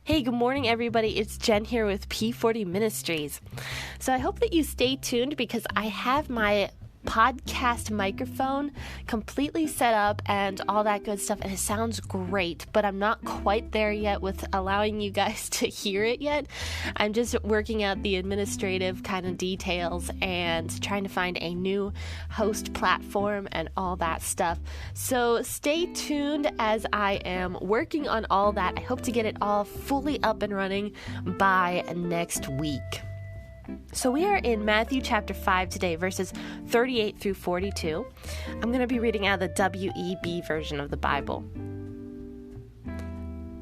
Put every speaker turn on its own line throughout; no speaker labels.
Hey, good morning, everybody. It's Jen here with P40 Ministries. So I hope that you stay tuned because I have my podcast microphone completely set up and all that good stuff, and it sounds great, but I'm not quite there yet with allowing you guys to hear it yet. I'm just working out the administrative kind of details and trying to find a new host platform and all that stuff. So stay tuned as I am working on all that. I hope to get it all fully up and running by next week. So we are in Matthew chapter 5 today, verses 38 through 42. I'm going to be reading out of the WEB version of the Bible.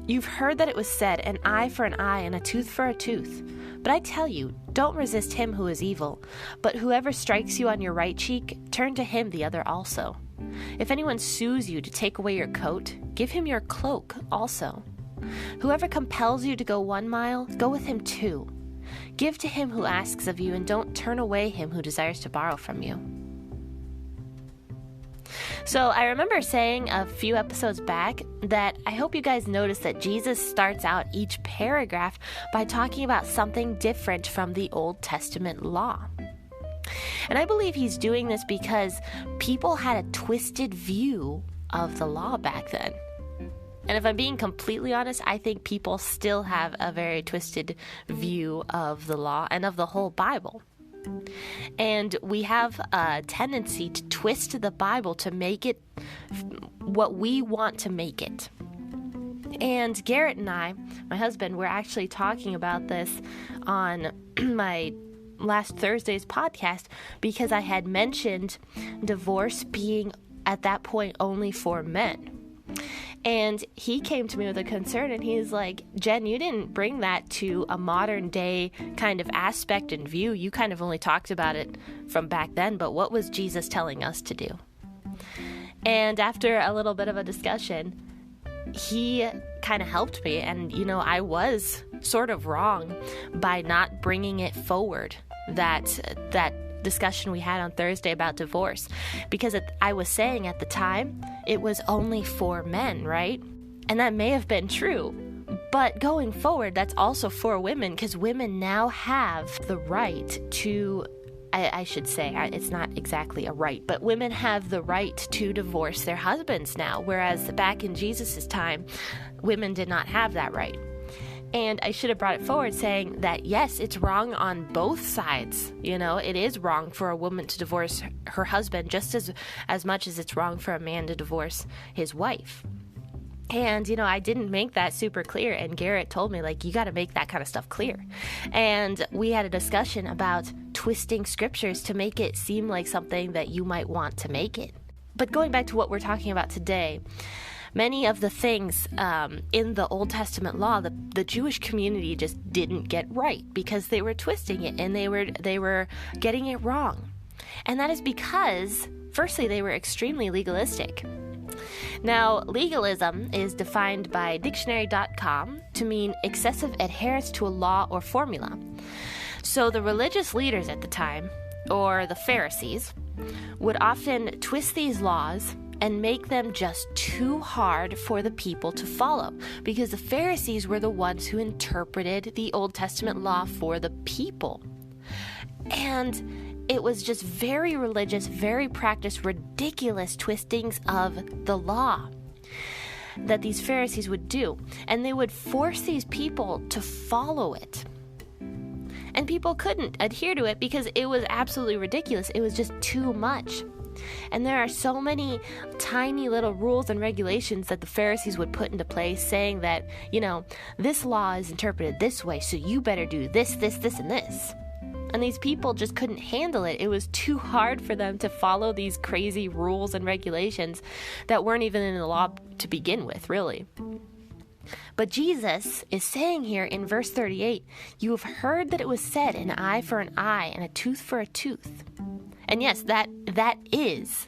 You've heard that it was said, an eye for an eye and a tooth for a tooth. But I tell you, don't resist him who is evil. But whoever strikes you on your right cheek, turn to him the other also. If anyone sues you to take away your coat, give him your cloak also. Whoever compels you to go 1 mile, go with him 2. Give to him who asks of you, and don't turn away him who desires to borrow from you. So I remember saying a few episodes back that I hope you guys noticed that Jesus starts out each paragraph by talking about something different from the Old Testament law. And I believe he's doing this because people had a twisted view of the law back then. And if I'm being completely honest, I think people still have a very twisted view of the law and of the whole Bible. And we have a tendency to twist the Bible to make it what we want to make it. And Garrett and I, my husband, were actually talking about this on my last Thursday's podcast because I had mentioned divorce being at that point only for men. And he came to me with a concern, and he's like, Jen, you didn't bring that to a modern day kind of aspect and view. You kind of only talked about it from back then, but what was Jesus telling us to do? And after a little bit of a discussion, he kind of helped me. And, I was sort of wrong by not bringing it forward, that discussion we had on Thursday about divorce, because I was saying at the time it was only for men, right? And that may have been true, but going forward, that's also for women, because women now have the right to, I should say, it's not exactly a right, but women have the right to divorce their husbands now, whereas back in Jesus's time, women did not have that right. And I should have brought it forward saying that, yes, it's wrong on both sides. It is wrong for a woman to divorce her husband just as much as it's wrong for a man to divorce his wife. And, I didn't make that super clear. And Garrett told me, you got to make that kind of stuff clear. And we had a discussion about twisting scriptures to make it seem like something that you might want to make it. But going back to what we're talking about today, many of the things in the Old Testament law, the Jewish community just didn't get right because they were twisting it and they were getting it wrong. And that is because, firstly, they were extremely legalistic. Now, legalism is defined by dictionary.com to mean excessive adherence to a law or formula. So the religious leaders at the time, or the Pharisees, would often twist these laws and make them just too hard for the people to follow, because the Pharisees were the ones who interpreted the Old Testament law for the people. And it was just very religious, very practiced, ridiculous twistings of the law that these Pharisees would do. And they would force these people to follow it. And people couldn't adhere to it because it was absolutely ridiculous. It was just too much. And there are so many tiny little rules and regulations that the Pharisees would put into place saying that, this law is interpreted this way, so you better do this, this, this, and this. And these people just couldn't handle it. It was too hard for them to follow these crazy rules and regulations that weren't even in the law to begin with, really. But Jesus is saying here in verse 38, you have heard that it was said, an eye for an eye and a tooth for a tooth. And yes, that is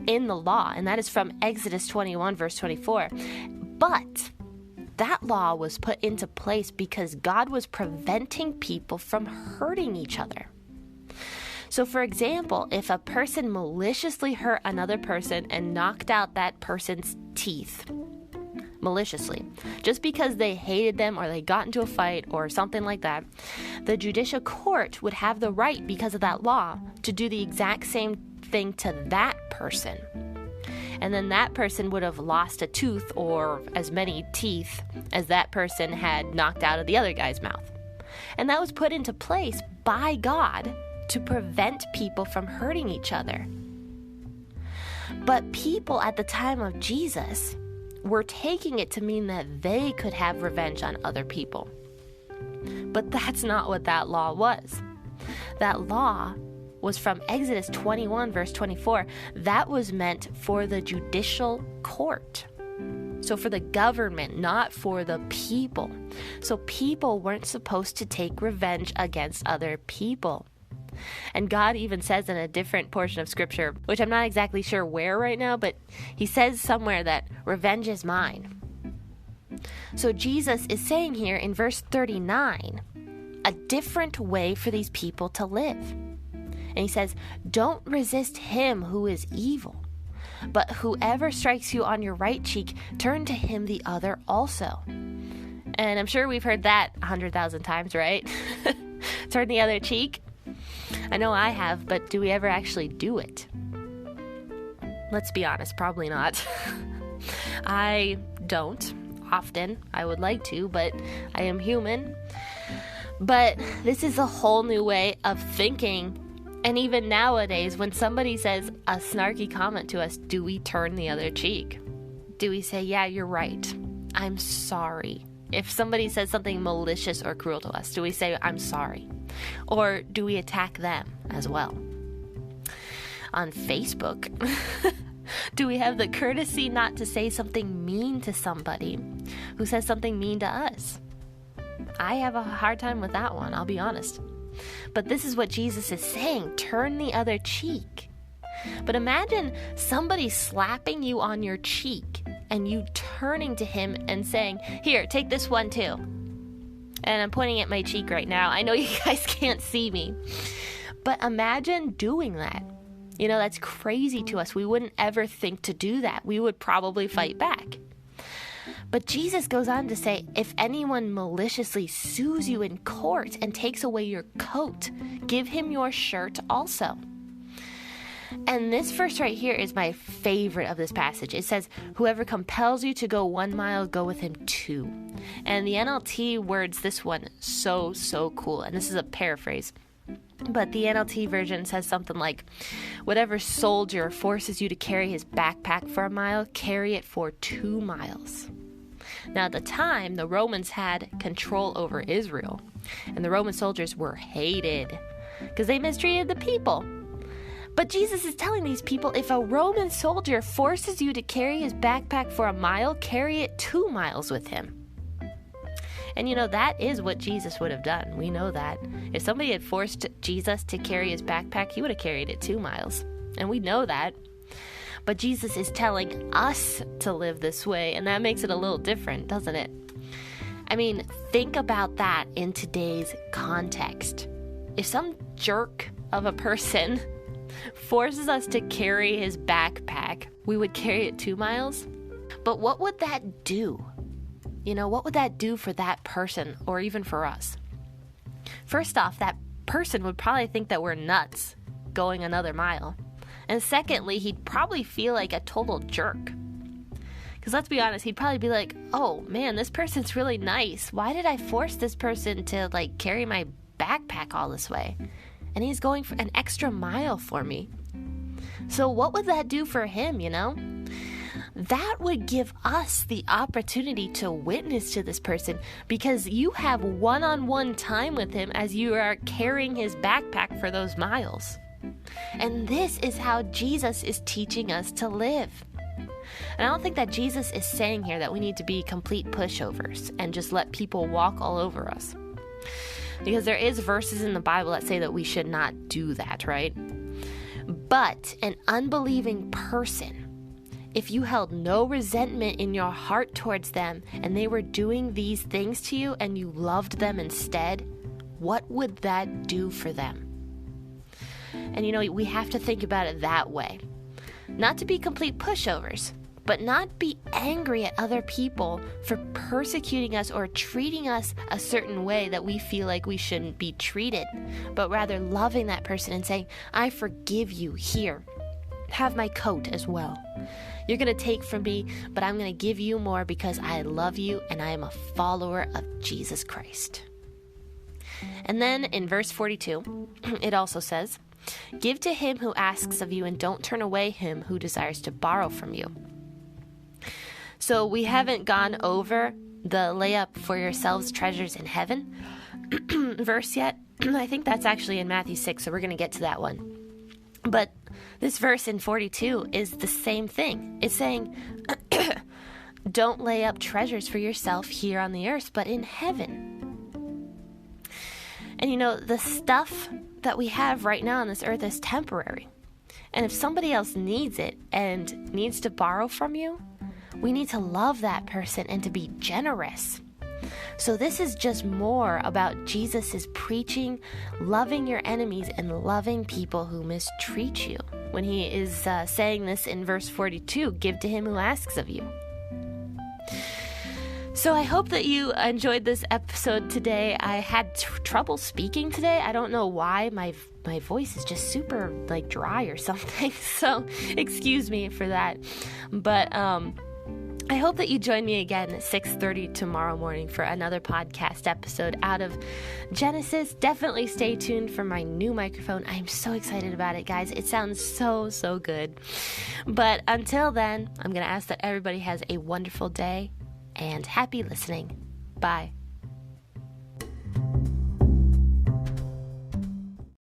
in the law, and that is from Exodus 21, verse 24. But that law was put into place because God was preventing people from hurting each other. So, for example, if a person maliciously hurt another person and knocked out that person's teeth, maliciously. Just because they hated them or they got into a fight or something like that, the judicial court would have the right, because of that law, to do the exact same thing to that person. And then that person would have lost a tooth or as many teeth as that person had knocked out of the other guy's mouth. And that was put into place by God to prevent people from hurting each other. But people at the time of Jesus were taking it to mean that they could have revenge on other people. But that's not what that law was. That law was from Exodus 21, verse 24. That was meant for the judicial court. So for the government, not for the people. So people weren't supposed to take revenge against other people. And God even says in a different portion of Scripture, which I'm not exactly sure where right now, but he says somewhere that revenge is mine. So Jesus is saying here in verse 39, a different way for these people to live. And he says, don't resist him who is evil, but whoever strikes you on your right cheek, turn to him the other also. And I'm sure we've heard that 100,000 times, right? Turn the other cheek. I know I have, but do we ever actually do it? Let's be honest, probably not. I don't often. I would like to, but I am human. But this is a whole new way of thinking. And even nowadays, when somebody says a snarky comment to us, do we turn the other cheek? Do we say, yeah, you're right, I'm sorry? If somebody says something malicious or cruel to us, do we say, I'm sorry? Or do we attack them as well? On Facebook, do we have the courtesy not to say something mean to somebody who says something mean to us? I have a hard time with that one, I'll be honest. But this is what Jesus is saying, turn the other cheek. But imagine somebody slapping you on your cheek and you turning to him and saying, here, take this one too. And I'm pointing at my cheek right now. I know you guys can't see me. But imagine doing that. You know, that's crazy to us. We wouldn't ever think to do that. We would probably fight back. But Jesus goes on to say, if anyone maliciously sues you in court and takes away your coat, give him your shirt also. And this verse right here is my favorite of this passage. It says, whoever compels you to go 1 mile, go with him 2. And the NLT words this one so cool. And this is a paraphrase. But the NLT version says something like, whatever soldier forces you to carry his backpack for 1 mile, carry it for 2 miles. Now, at the time, the Romans had control over Israel. And the Roman soldiers were hated because they mistreated the people. But Jesus is telling these people, if a Roman soldier forces you to carry his backpack for 1 mile, carry it 2 miles with him. And you know, that is what Jesus would have done. We know that. If somebody had forced Jesus to carry his backpack, he would have carried it 2 miles. And we know that. But Jesus is telling us to live this way, and that makes it a little different, doesn't it? I mean, think about that in today's context. If some jerk of a person forces us to carry his backpack, we would carry it 2 miles. But what would that do? You know, what would that do for that person or even for us? First off, that person would probably think that we're nuts going another mile. And secondly, he'd probably feel like a total jerk. Because let's be honest, he'd probably be like, oh man, this person's really nice. Why did I force this person to carry my backpack all this way? And he's going for an extra mile for me. So what would that do for him, you know? That would give us the opportunity to witness to this person because you have one-on-one time with him as you are carrying his backpack for those miles. And this is how Jesus is teaching us to live. And I don't think that Jesus is saying here that we need to be complete pushovers and just let people walk all over us. Because there is verses in the Bible that say that we should not do that, right? But an unbelieving person, if you held no resentment in your heart towards them and they were doing these things to you and you loved them instead, what would that do for them? And you know, we have to think about it that way. Not to be complete pushovers, but not be angry at other people for persecuting us or treating us a certain way that we feel like we shouldn't be treated, but rather loving that person and saying, I forgive you, here, have my coat as well. You're going to take from me, but I'm going to give you more because I love you and I am a follower of Jesus Christ. And then in verse 42, it also says, give to him who asks of you and don't turn away him who desires to borrow from you. So we haven't gone over the lay up for yourselves treasures in heaven verse yet. I think that's actually in Matthew 6, so we're going to get to that one. But this verse in 42 is the same thing. It's saying, don't lay up treasures for yourself here on the earth, but in heaven. And the stuff that we have right now on this earth is temporary. And if somebody else needs it and needs to borrow from you, we need to love that person and to be generous. So this is just more about Jesus' preaching, loving your enemies and loving people who mistreat you. When he is saying this in verse 42, give to him who asks of you. So I hope that you enjoyed this episode today. I had trouble speaking today. I don't know why. My voice is just super dry or something. So excuse me for that. But I hope that you join me again at 6:30 tomorrow morning for another podcast episode out of Genesis. Definitely stay tuned for my new microphone. I'm so excited about it, guys. It sounds so good. But until then, I'm going to ask that everybody has a wonderful day and happy listening. Bye.